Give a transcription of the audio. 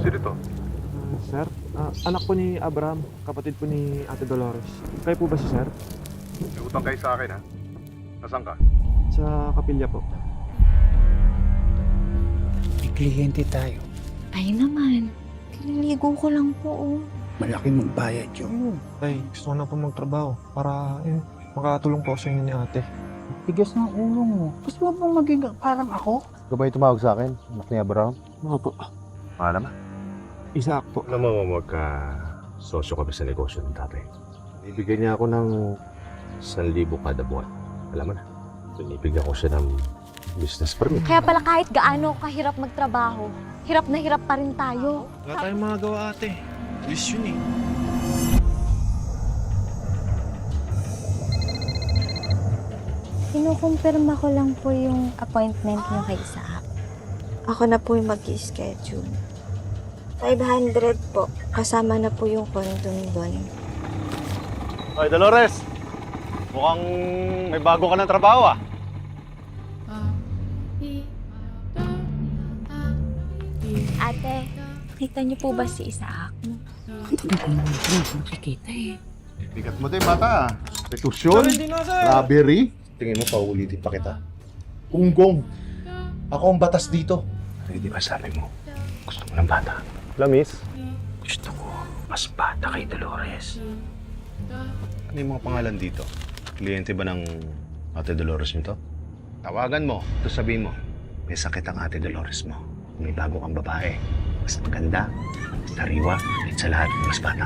Sino to? Sir, anak po ni Abraham, kapatid po ni Ate Dolores. Kayo po ba si Sir? May utang kayo sa akin, ha? Nasaan ka? Sa kapilya po. May kliyente tayo. Ay naman, kililigo ko lang po oh. Malaki magbayad yun. Tay, gusto ko na po magtrabaho para makatulong po sa inyo ni Ate. Tigas ng ulo mo. Gusto mo bang maging parang ako? Ikaw ba yung tumawag sa akin? Anak ni Abraham? Ano po? Alam mo? Isaac po. Alam mo, magka-sosyo kami sa negosyo ng tatay. Ibigay niya ako ng 1,000 kada buwan. Alam mo na, binibigyan ko siya ng business permit. Kaya pala kahit gaano kahirap magtrabaho, hirap na hirap pa rin tayo. Wala tayong magagawa, Ate. Wish yun eh. Kinukumpirma ko lang po yung appointment niyo kay Isaac. Ako na po yung mag-schedule. 500 po. Kasama na po yung kondom doon. Hoy, Dolores! Mukhang may bago ka ng trabaho, ah. Ate, nakita niyo po ba si Isaac? Hindi ko naman nakikita eh. Bigat mo din, bata. Retusyon, robbery. Tingin mo, paulitin pa kita. Kunggong. Ako ang batas dito. Hindi ba sabi mo, gusto mo ng bata? Lamis? Gusto ko, mas bata kay Dolores. Ano yung mga pangalan dito? Kliyente ba ng Ate Dolores nito? Tawagan mo, ito sabihin mo, may sakit ang Ate Dolores mo. May bago kang babae. Mas maganda, mas sariwa, at sa lahat, mas bata.